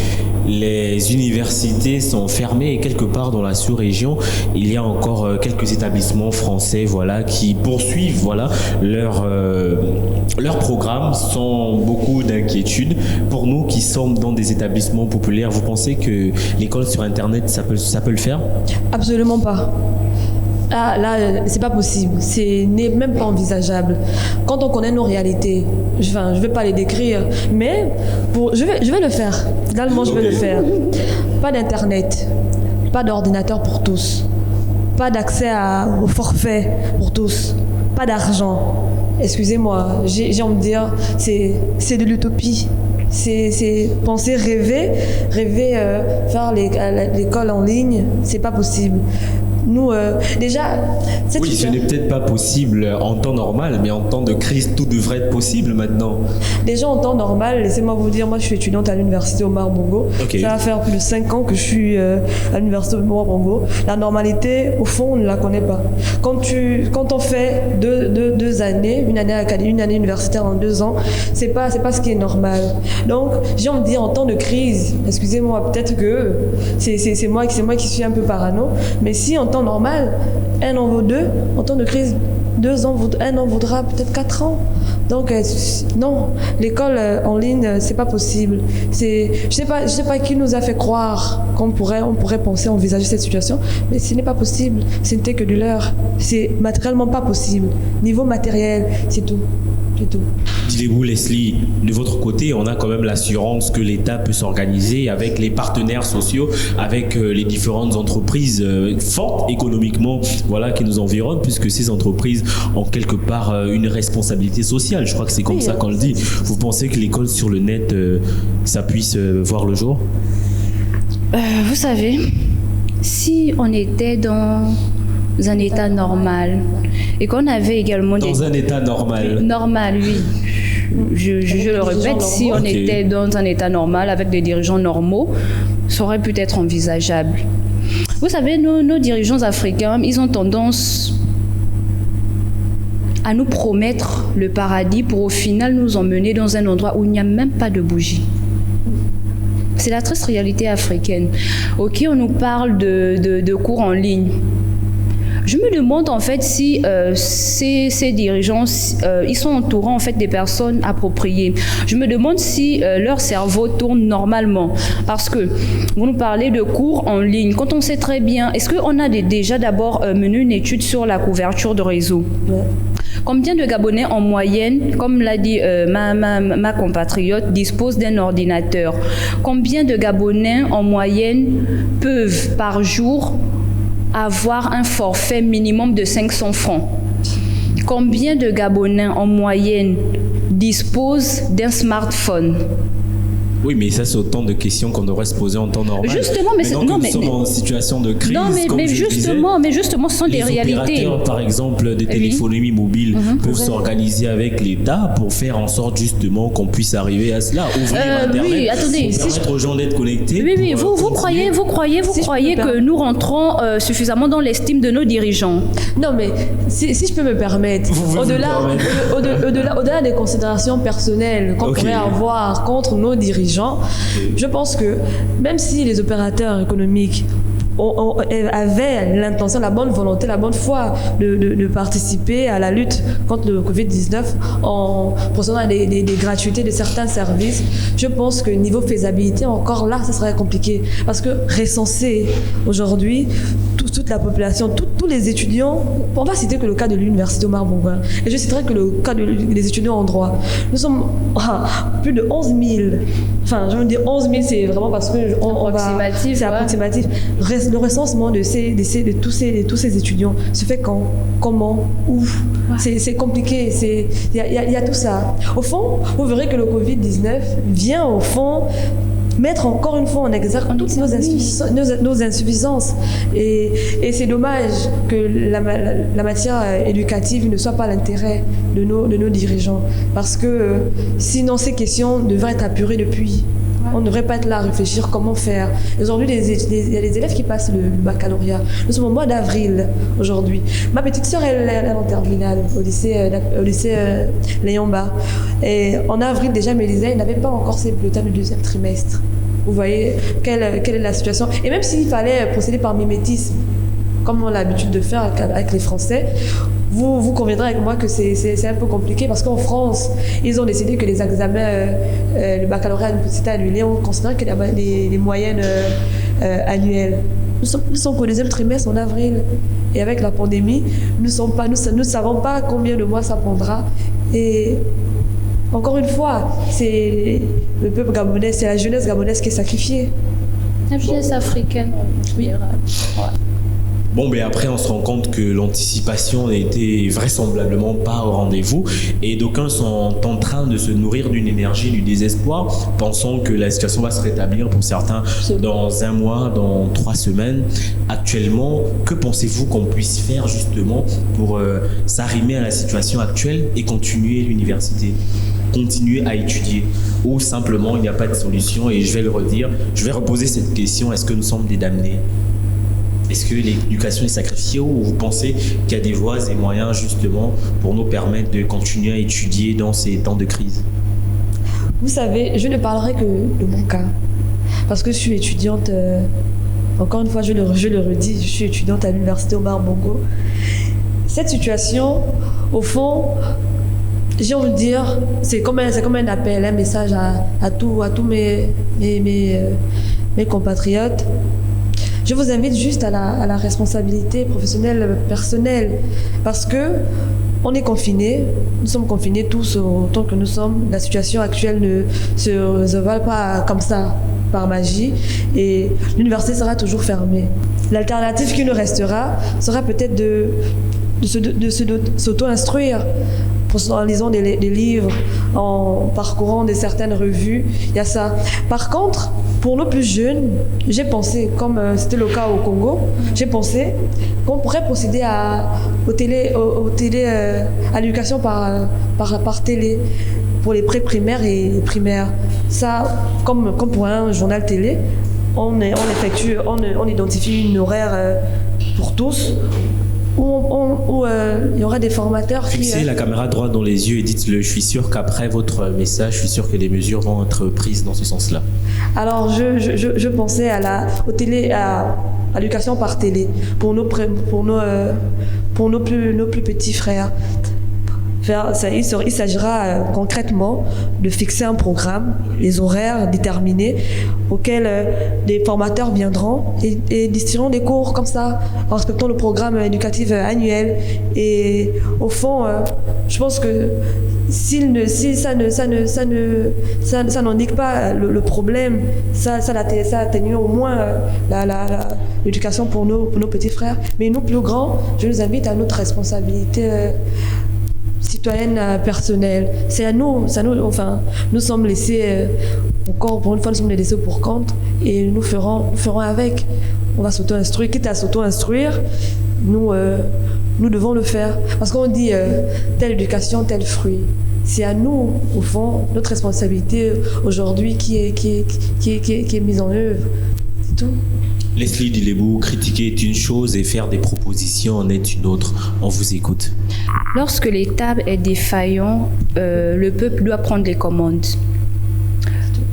les universités sont fermées et quelque part dans la sous-région, il y a encore quelques établissements français qui poursuivent leur programme sans beaucoup d'inquiétude. Pour nous qui sommes dans des établissements populaires, vous pensez que l'école sur Internet, ça peut le faire? Absolument pas. Là, c'est pas possible. C'est n'est même pas envisageable. Quand on connaît nos réalités, je vais pas les décrire, mais je vais le faire. Finalement, je vais le faire. Pas d'internet, pas d'ordinateur pour tous, pas d'accès au forfait pour tous, pas d'argent. Excusez-moi, j'ai envie de dire, c'est de l'utopie. C'est penser rêver, faire l'école en ligne, c'est pas possible. Nous, déjà... Oui, ce n'est peut-être pas possible en temps normal, mais en temps de crise, tout devrait être possible maintenant. Déjà en temps normal, laissez-moi vous dire, moi je suis étudiante à l'université Omar Bongo. Okay. Ça va faire plus de 5 ans que je suis à l'université Omar Bongo. La normalité, au fond, on ne la connaît pas. Quand on fait deux années, une année universitaire en 2 ans, c'est pas ce qui est normal. Donc, j'ai envie de dire, en temps de crise, excusez-moi, peut-être que c'est moi qui suis un peu parano, mais si en temps normal, 1 an vaut 2, en temps de crise, 1 an vaudra peut-être 4 ans. Donc, non, l'école en ligne, c'est pas possible. Je sais pas qui nous a fait croire qu'on pourrait penser, envisager cette situation, mais ce n'est pas possible. Ce n'était que de l'heure. C'est matériellement pas possible. Niveau matériel, c'est tout. C'est tout. Dites-vous, Leslie, de votre côté, on a quand même l'assurance que l'État peut s'organiser avec les partenaires sociaux, avec les différentes entreprises fortes économiquement, qui nous environnent, puisque ces entreprises ont quelque part une responsabilité sociale. Je crois que c'est comme ça qu'on le dit. Vous pensez que l'école sur le net, ça puisse voir le jour? Vous savez, si on était dans un état normal et qu'on avait également un état normal. Normal, oui. Je le répète, si on était dans un état normal avec des dirigeants normaux, ça aurait pu être envisageable. Vous savez, nos dirigeants africains, ils ont tendance à nous promettre le paradis pour au final nous emmener dans un endroit où il n'y a même pas de bougie. C'est la triste réalité africaine. Ok, on nous parle de cours en ligne. Je me demande en fait si ces dirigeants, ils sont entourés en fait des personnes appropriées. Je me demande si leur cerveau tourne normalement. Parce que vous nous parlez de cours en ligne. Quand on sait très bien, est-ce qu'on a déjà d'abord mené une étude sur la couverture de réseau? Combien de Gabonais en moyenne, comme l'a dit ma compatriote, disposent d'un ordinateur? Combien de Gabonais en moyenne peuvent par jour avoir un forfait minimum de 500 francs? Combien de Gabonais en moyenne disposent d'un smartphone? Oui, mais ça, c'est autant de questions qu'on devrait se poser en temps normal. Justement, mais maintenant que nous sommes en situation de crise, mais justement, ce sont des réalités. Les opérateurs, par exemple, de téléphonie mobile peuvent s'organiser avec l'État pour faire en sorte justement qu'on puisse arriver à cela. Ouvrir Internet, oui, attendez, pour permettre aux gens d'être connectés. Oui, vous croyez que nous rentrons suffisamment dans l'estime de nos dirigeants? Non, mais si je peux me permettre, au-delà des considérations personnelles qu'on pourrait avoir contre nos dirigeants, je pense que même si les opérateurs économiques avaient l'intention, la bonne volonté, la bonne foi de participer à la lutte contre le Covid-19 en procédant des gratuités de certains services, je pense que niveau faisabilité, encore là, ça serait compliqué. Parce que recenser aujourd'hui toute la population, tous les étudiants, on va citer que le cas de l'université Omar Bongo, et je citerai que le cas des étudiants en droit. Nous sommes plus de 11 000. Enfin, je veux dire 11 000, c'est vraiment parce que c'est approximatif. Le recensement de tous ces étudiants se fait quand, comment, où. C'est compliqué. Il y a tout ça. Au fond, vous verrez que le Covid-19 vient au fond mettre encore une fois en exergue toutes nos insuffisances. Et c'est dommage que la matière éducative ne soit pas l'intérêt de nos dirigeants. Parce que sinon, ces questions devraient être apurées depuis. On ne devrait pas être là à réfléchir comment faire. Aujourd'hui, il y a des élèves qui passent le baccalauréat. Nous sommes au mois d'avril aujourd'hui. Ma petite sœur, elle est en terminale au lycée Léon Bas. Et en avril déjà, mais elle n'avait pas encore ses bulletins du deuxième trimestre. Vous voyez quelle est la situation. Et même s'il fallait procéder par mimétisme, comme on a l'habitude de faire avec les Français, vous conviendrez avec moi que c'est un peu compliqué parce qu'en France, ils ont décidé que les examens, le baccalauréat c'était annulé, on considère que les moyennes annuelles. Nous sommes qu'au deuxième trimestre en avril. Et avec la pandémie, nous ne savons pas combien de mois ça prendra. Et encore une fois, c'est le peuple gabonais, c'est la jeunesse gabonaise qui est sacrifiée. La jeunesse africaine, en général. Ouais. Bon, mais après, on se rend compte que l'anticipation n'était vraisemblablement pas au rendez-vous et d'aucuns sont en train de se nourrir d'une énergie du désespoir, pensant que la situation va se rétablir pour certains dans un mois, dans 3 semaines. Actuellement, que pensez-vous qu'on puisse faire justement pour s'arrimer à la situation actuelle et continuer l'université, continuer à étudier, ou simplement il n'y a pas de solution? Et je vais le redire, je vais reposer cette question: est-ce que nous sommes des damnés? Est-ce que l'éducation est sacrifiée, ou vous pensez qu'il y a des voies et moyens justement pour nous permettre de continuer à étudier dans ces temps de crise? Vous savez, je ne parlerai que de mon cas. Parce que je suis étudiante, encore une fois je le redis, je suis étudiante à l'université Omar Bongo. Cette situation, au fond, j'ai envie de dire, c'est comme un appel, un message à tous mes compatriotes. Je vous invite juste à la responsabilité professionnelle, personnelle, parce que on est confinés, nous sommes confinés tous autant que nous sommes. La situation actuelle ne se résolvera pas comme ça, par magie, et l'université sera toujours fermée. L'alternative qui nous restera sera peut-être de s'auto-instruire, en lisant des livres, en parcourant certaines revues, il y a ça. Par contre, pour nos plus jeunes, j'ai pensé, comme c'était le cas au Congo, j'ai pensé qu'on pourrait procéder à l'éducation par télé pour les pré-primaires et les primaires. Ça, comme pour un journal télé, on identifie une horaire pour tous, où il y aura des formateurs qui... Fixez la caméra droite dans les yeux et dites-le. Je suis sûr qu'après votre message, je suis sûr que les mesures vont être prises dans ce sens-là. Alors, je pensais à l'éducation par télé pour nos plus petits frères. Il s'agira concrètement de fixer un programme, les horaires déterminés auxquels des formateurs viendront et distribueront des cours comme ça, en respectant le programme éducatif annuel. Et au fond, je pense que si ça n'indique pas le problème, ça atténue au moins l'éducation pour nos petits frères. Mais nous plus grands, je nous invite à notre responsabilité. citoyenne personnelle. C'est à nous, enfin, nous sommes laissés, encore pour une fois, nous sommes laissés pour compte et nous ferons avec. On va s'auto-instruire, quitte à s'auto-instruire, nous devons le faire. Parce qu'on dit telle éducation, tel fruit. C'est à nous, au fond, notre responsabilité aujourd'hui qui est mise en œuvre. C'est tout. Leslie Dilebou, critiquer est une chose et faire des propositions en est une autre. On vous écoute. Lorsque l'État est défaillant, le peuple doit prendre les commandes.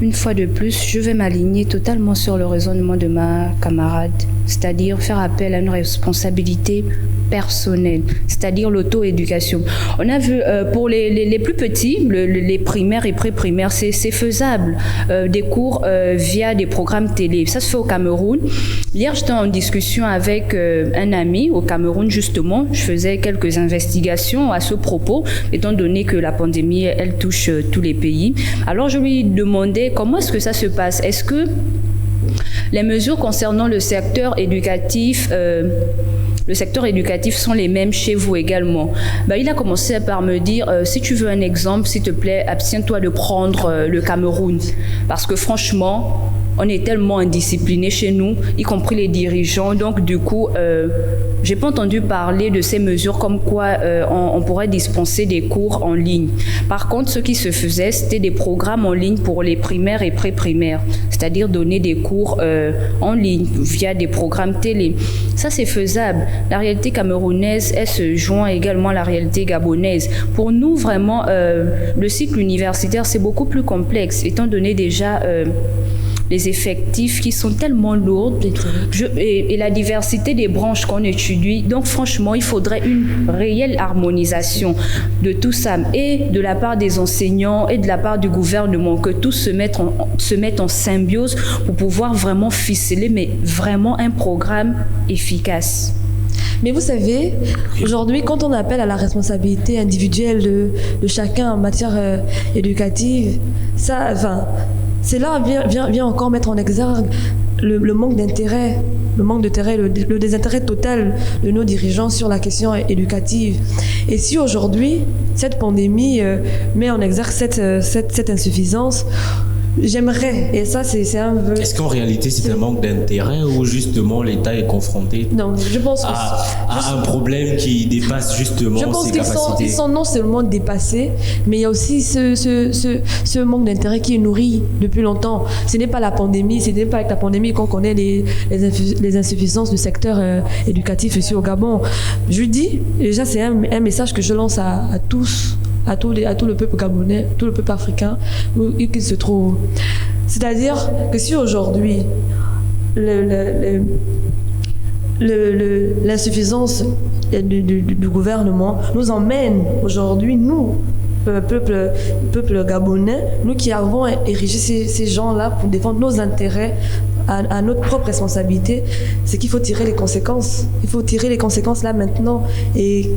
Une fois de plus, je vais m'aligner totalement sur le raisonnement de ma camarade, c'est-à-dire faire appel à une responsabilité personnelle, c'est-à-dire l'auto-éducation. On a vu pour les plus petits, les primaires et pré-primaires, c'est faisable. Des cours via des programmes télé, ça se fait au Cameroun. Hier, j'étais en discussion avec un ami au Cameroun, justement. Je faisais quelques investigations à ce propos, étant donné que la pandémie, elle touche tous les pays. Alors, je lui demandais comment est-ce que ça se passe. Est-ce que les mesures concernant le secteur éducatif sont les mêmes chez vous également? Il a commencé par me dire, si tu veux un exemple, s'il te plaît, abstiens-toi de prendre le Cameroun. Parce que franchement, on est tellement indisciplinés chez nous, y compris les dirigeants. Donc du coup, j'ai pas entendu parler de ces mesures comme quoi on pourrait dispenser des cours en ligne. Par contre, ce qui se faisait, c'était des programmes en ligne pour les primaires et pré-primaires, c'est-à-dire donner des cours en ligne via des programmes télé. Ça, c'est faisable. La réalité camerounaise, elle se joint également à la réalité gabonaise. Pour nous, vraiment, le cycle universitaire, c'est beaucoup plus complexe, étant donné déjà les effectifs qui sont tellement lourds et la diversité des branches qu'on étudie. Donc franchement, il faudrait une réelle harmonisation de tout ça, et de la part des enseignants et de la part du gouvernement, que tous se mettent en symbiose pour pouvoir vraiment ficeler, mais vraiment un programme efficace. Mais vous savez, aujourd'hui, quand on appelle à la responsabilité individuelle de chacun en matière éducative, c'est là vient encore mettre en exergue le manque d'intérêt, le désintérêt total de nos dirigeants sur la question éducative. Et si aujourd'hui, cette pandémie met en exergue cette insuffisance, j'aimerais, et ça c'est un vœu. Est-ce qu'en réalité c'est un manque d'intérêt ou justement l'État est confronté je pense à un problème qui dépasse justement ses capacités? Ils sont non seulement dépassés, mais il y a aussi ce manque d'intérêt qui est nourri depuis longtemps. Ce n'est pas la pandémie, ce n'est pas avec la pandémie qu'on connaît les insuffisances du secteur éducatif ici au Gabon. Je dis, déjà c'est un message que je lance à tous, à tout le peuple gabonais, tout le peuple africain où qu'il se trouve. C'est-à-dire que si aujourd'hui l'insuffisance du gouvernement nous emmène aujourd'hui, nous, peuple gabonais, nous qui avons érigé ces gens-là pour défendre nos intérêts à notre propre responsabilité, c'est qu'il faut tirer les conséquences. Il faut tirer les conséquences là maintenant et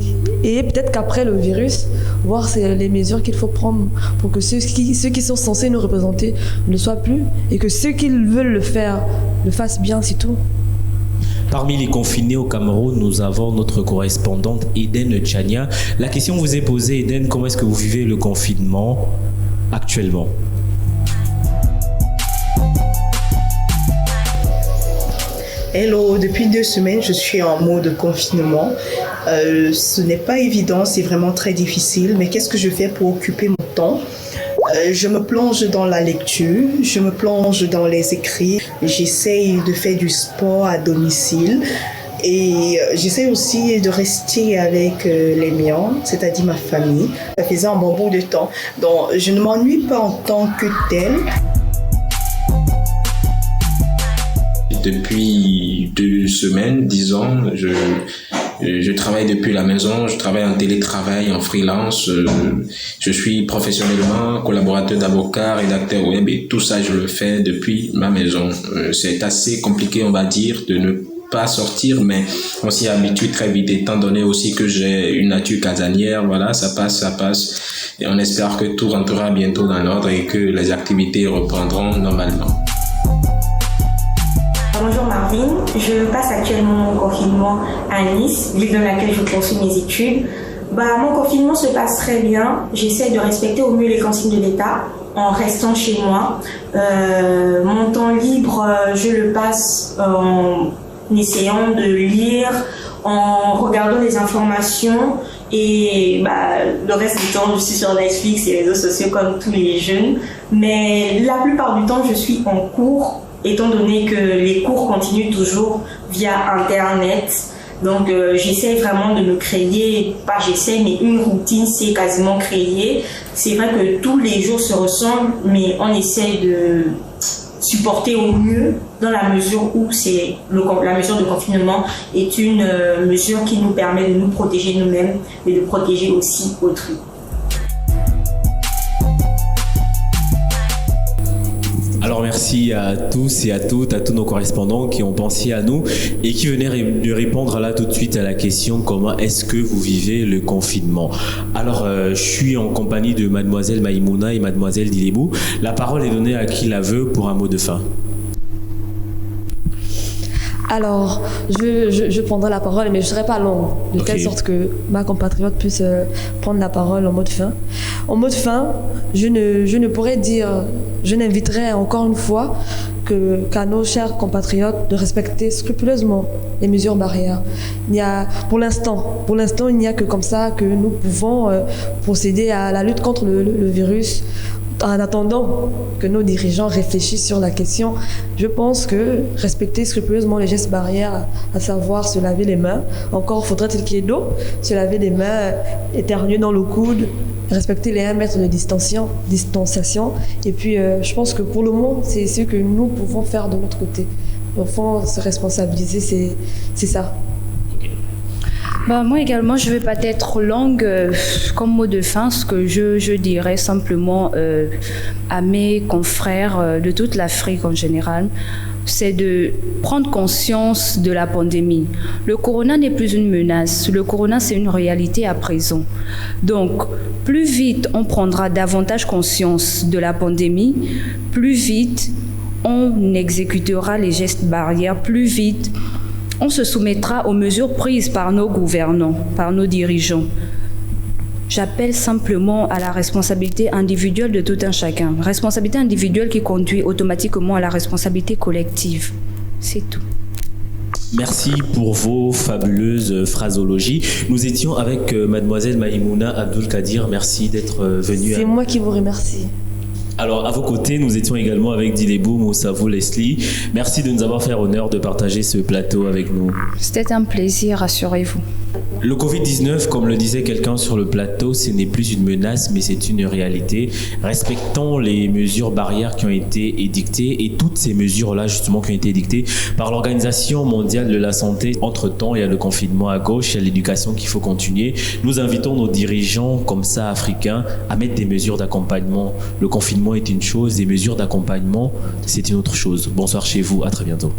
peut-être qu'après le virus, voir les mesures qu'il faut prendre pour que ceux qui sont censés nous représenter ne le soient plus et que ceux qui veulent le faire le fassent bien, c'est tout. Parmi les confinés au Cameroun, nous avons notre correspondante Eden Tchania. La question vous est posée, Eden, comment est-ce que vous vivez le confinement actuellement? Hello, depuis 2 semaines, je suis en mode confinement. Ce n'est pas évident, c'est vraiment très difficile, mais qu'est-ce que je fais pour occuper mon temps? Je me plonge dans la lecture, je me plonge dans les écrits, j'essaye de faire du sport à domicile et j'essaye aussi de rester avec les miens, c'est-à-dire ma famille. Ça faisait un bon bout de temps, donc je ne m'ennuie pas en tant que telle. Depuis 2 semaines, disons, je travaille depuis la maison, je travaille en télétravail, en freelance, je suis professionnellement collaborateur d'avocat, rédacteur web et tout ça je le fais depuis ma maison. C'est assez compliqué, on va dire, de ne pas sortir, mais on s'y habitue très vite étant donné aussi que j'ai une nature casanière, voilà, ça passe et on espère que tout rentrera bientôt dans l'ordre et que les activités reprendront normalement. Bonjour Marvin, je passe actuellement mon confinement à Nice, ville dans laquelle je poursuis mes études. Mon confinement se passe très bien. J'essaie de respecter au mieux les consignes de l'État en restant chez moi. Mon temps libre, je le passe en essayant de lire, en regardant des informations et le reste du temps, je suis sur Netflix et les réseaux sociaux comme tous les jeunes. Mais la plupart du temps, je suis en cours, étant donné que les cours continuent toujours via Internet. Donc j'essaie vraiment de me créer, pas j'essaie, mais une routine c'est quasiment créée. C'est vrai que tous les jours se ressemblent, mais on essaie de supporter au mieux dans la mesure où la mesure de confinement est une mesure qui nous permet de nous protéger nous-mêmes et de protéger aussi autrui. Alors merci à tous et à toutes, à tous nos correspondants qui ont pensé à nous et qui venaient de répondre là tout de suite à la question comment est-ce que vous vivez le confinement. Alors je suis en compagnie de mademoiselle Maïmouna et mademoiselle Dilebou. La parole est donnée à qui la veut pour un mot de fin. Alors, je prendrai la parole, mais je ne serai pas longue, de telle sorte que ma compatriote puisse prendre la parole en mot de fin. En mot de fin, je ne pourrais dire, je n'inviterai encore une fois qu'à nos chers compatriotes de respecter scrupuleusement les mesures barrières. Pour l'instant, il n'y a que comme ça que nous pouvons procéder à la lutte contre le virus. En attendant que nos dirigeants réfléchissent sur la question, je pense que respecter scrupuleusement les gestes barrières, à savoir se laver les mains, encore faudrait-il qu'il y ait d'eau, se laver les mains, éternuer dans le coude, respecter les 1 mètre de distanciation. Et puis, je pense que pour le moment, c'est ce que nous pouvons faire de notre côté. Au fond, se responsabiliser, c'est ça. Moi également, je ne vais pas être longue comme mot de fin. Ce que je dirais simplement à mes confrères de toute l'Afrique en général, c'est de prendre conscience de la pandémie. Le corona n'est plus une menace. Le corona, c'est une réalité à présent. Donc, plus vite on prendra davantage conscience de la pandémie, plus vite on exécutera les gestes barrières, plus vite on se soumettra aux mesures prises par nos gouvernants, par nos dirigeants. J'appelle simplement à la responsabilité individuelle de tout un chacun. Responsabilité individuelle qui conduit automatiquement à la responsabilité collective. C'est tout. Merci pour vos fabuleuses phraseologies. Nous étions avec mademoiselle Maïmouna Abdul Kadir. Merci d'être venue. C'est moi qui vous remercie. Alors, à vos côtés, nous étions également avec Dilebou, Moussavou, Leslie. Merci de nous avoir fait honneur de partager ce plateau avec nous. C'était un plaisir, rassurez-vous. Le Covid-19, comme le disait quelqu'un sur le plateau, ce n'est plus une menace, mais c'est une réalité. Respectons les mesures barrières qui ont été édictées et toutes ces mesures-là, justement, qui ont été édictées par l'Organisation mondiale de la santé. Entre-temps, il y a le confinement à gauche, il y a l'éducation qu'il faut continuer. Nous invitons nos dirigeants, comme ça, africains, à mettre des mesures d'accompagnement. Le confinement est une chose, des mesures d'accompagnement, c'est une autre chose. Bonsoir chez vous, à très bientôt.